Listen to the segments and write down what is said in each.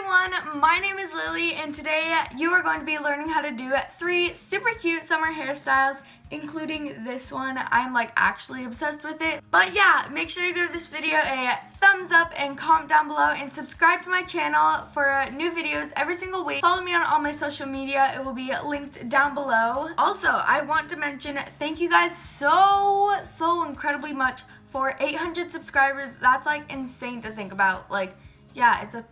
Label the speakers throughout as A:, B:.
A: everyone, my name is Lily and today you are going to be learning how to do 3 super cute summer hairstyles, including this one. I'm like actually obsessed with it. But yeah, make sure you give this video a thumbs up and comment down below and subscribe to my channel for new videos every single week. Follow me on all my social media, it will be linked down below. Also, I want to mention thank you guys so incredibly much for 800 subscribers. That's like insane to think about. Like, yeah, it's a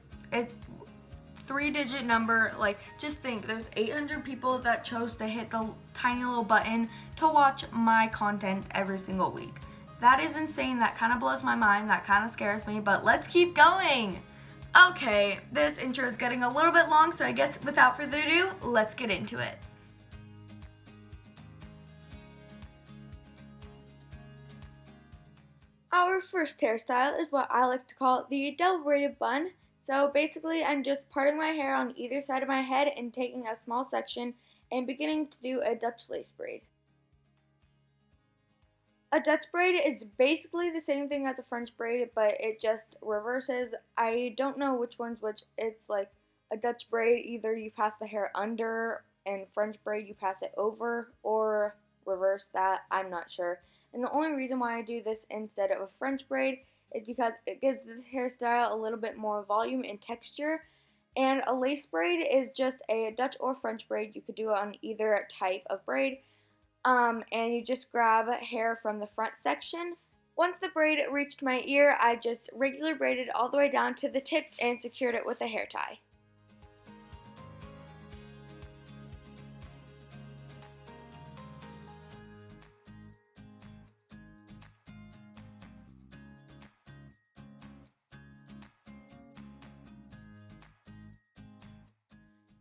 A: 3-digit number. Like, just think, there's 800 people that chose to hit the tiny little button to watch my content every single week. That is insane. That kind of blows my mind. That kind of scares me, but let's keep going. Okay, this intro is getting a little bit long, so I guess without further ado, let's get into it. Our first hairstyle is what I like to call the double braided bun. So basically, I'm just parting my hair on either side of my head and taking a small section and beginning to do a Dutch lace braid. A Dutch braid is basically the same thing as a French braid, but it just reverses. I don't know which one's which. It's like a Dutch braid, either you pass the hair under, and French braid you pass it over, or reverse that, I'm not sure. And the only reason why I do this instead of a French braid is because it gives the hairstyle a little bit more volume and texture. And a lace braid is just a Dutch or French braid. You could do it on either type of braid. And you just grab hair from the front section. Once the braid reached my ear, I just regular braided all the way down to the tips and secured it with a hair tie.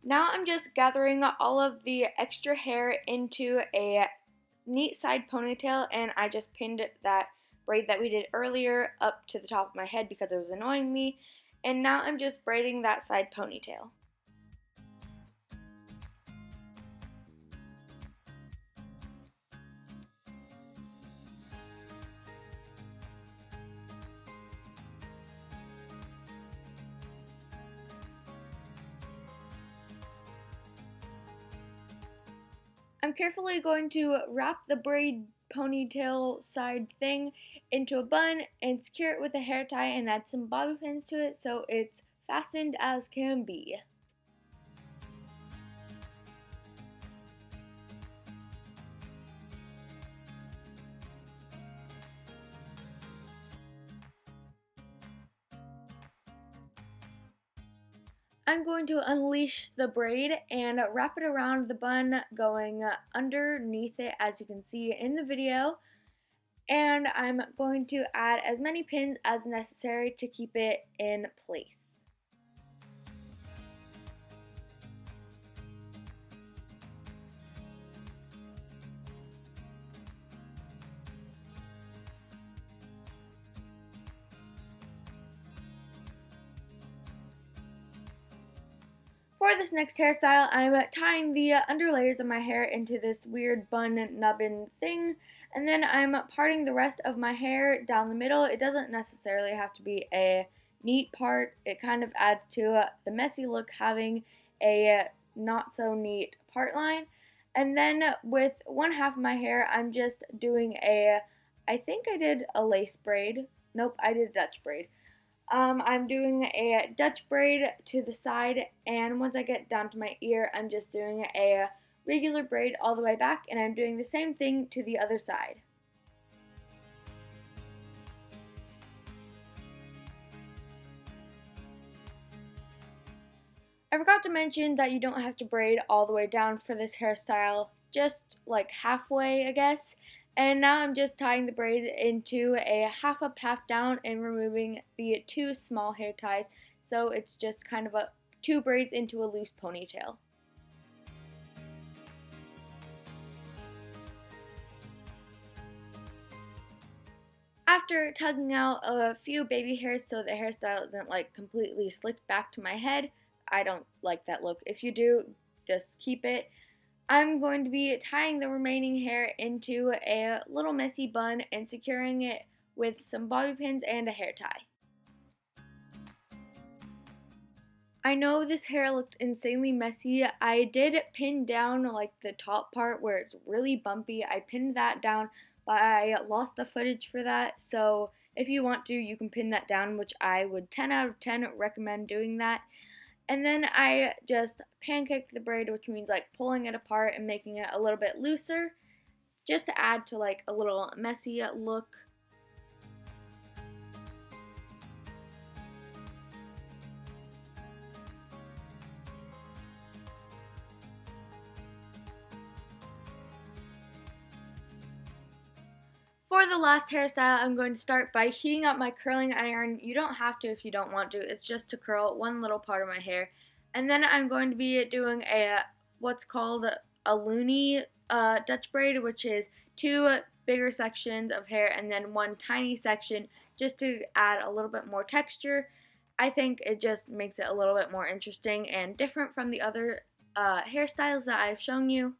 A: Now I'm just gathering all of the extra hair into a neat side ponytail, and I just pinned that braid that we did earlier up to the top of my head because it was annoying me, and now I'm just braiding that side ponytail. I'm carefully going to wrap the braid ponytail side thing into a bun and secure it with a hair tie and add some bobby pins to it so it's fastened as can be. I'm going to unleash the braid and wrap it around the bun going underneath it, as you can see in the video. And I'm going to add as many pins as necessary to keep it in place. For this next hairstyle, I'm tying the underlayers of my hair into this weird bun nubbin thing, and then I'm parting the rest of my hair down the middle. It doesn't necessarily have to be a neat part. It kind of adds to the messy look having a not so neat part line. And then with one half of my hair, I'm just doing I think I did a lace braid. Nope, I did a Dutch braid. I'm doing a Dutch braid to the side, and once I get down to my ear, I'm just doing a regular braid all the way back, and I'm doing the same thing to the other side. I forgot to mention that you don't have to braid all the way down for this hairstyle, just like halfway, I guess. And now I'm just tying the braid into a half up, half down, and removing the 2 small hair ties, so it's just kind of 2 braids into a loose ponytail. After tugging out a few baby hairs so the hairstyle isn't like completely slicked back to my head, I don't like that look. If you do, just keep it. I'm going to be tying the remaining hair into a little messy bun and securing it with some bobby pins and a hair tie. I know this hair looked insanely messy. I did pin down like the top part where it's really bumpy. I pinned that down, but I lost the footage for that. So if you want to, you can pin that down, which I would 10 out of 10 recommend doing that. And then I just pancaked the braid, which means like pulling it apart and making it a little bit looser, just to add to like a little messy look. For the last hairstyle, I'm going to start by heating up my curling iron. You don't have to if you don't want to. It's just to curl one little part of my hair. And then I'm going to be doing what's called a loonie Dutch braid, which is 2 bigger sections of hair and then 1 tiny section, just to add a little bit more texture. I think it just makes it a little bit more interesting and different from the other hairstyles that I've shown you.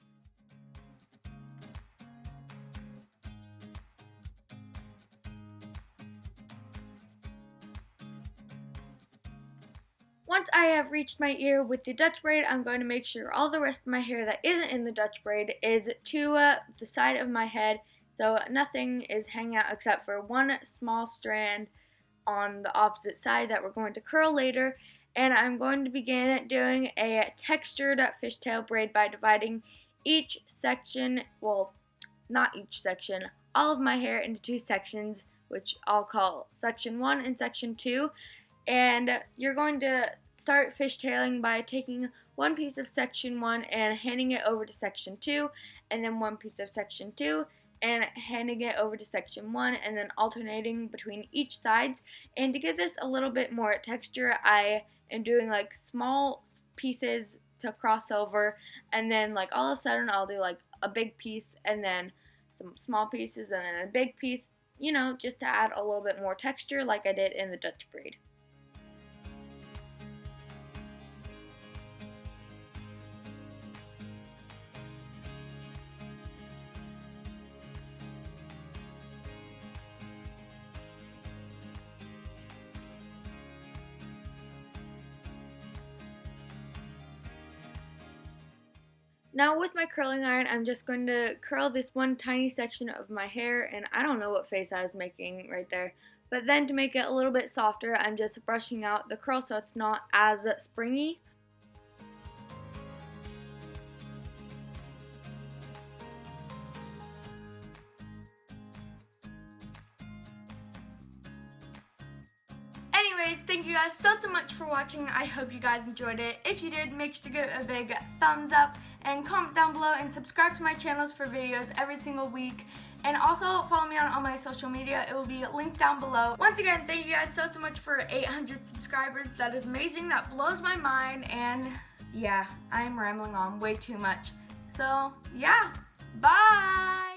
A: Once I have reached my ear with the Dutch braid, I'm going to make sure all the rest of my hair that isn't in the Dutch braid is to the side of my head, so nothing is hanging out except for 1 small strand on the opposite side that we're going to curl later. And I'm going to begin doing a textured fishtail braid by dividing each section, well, not each section, all of my hair into 2 sections, which I'll call section 1 and section 2. And you're going to start fishtailing by taking 1 piece of section 1 and handing it over to section 2, and then 1 piece of section 2 and handing it over to section 1, and then alternating between each sides. And to give this a little bit more texture, I am doing like small pieces to cross over, and then like all of a sudden I'll do like a big piece and then some small pieces and then a big piece, you know, just to add a little bit more texture like I did in the Dutch braid. Now with my curling iron, I'm just going to curl this 1 tiny section of my hair, and I don't know what face I was making right there. But then to make it a little bit softer, I'm just brushing out the curl so it's not as springy. Anyways, thank you guys so much for watching. I hope you guys enjoyed it. If you did, make sure to give it a big thumbs up and comment down below and subscribe to my channels for videos every single week. And also follow me on all my social media. It will be linked down below. Once again, thank you guys so much for 800 subscribers. That is amazing. That blows my mind. And yeah, I'm rambling on way too much. So yeah, bye.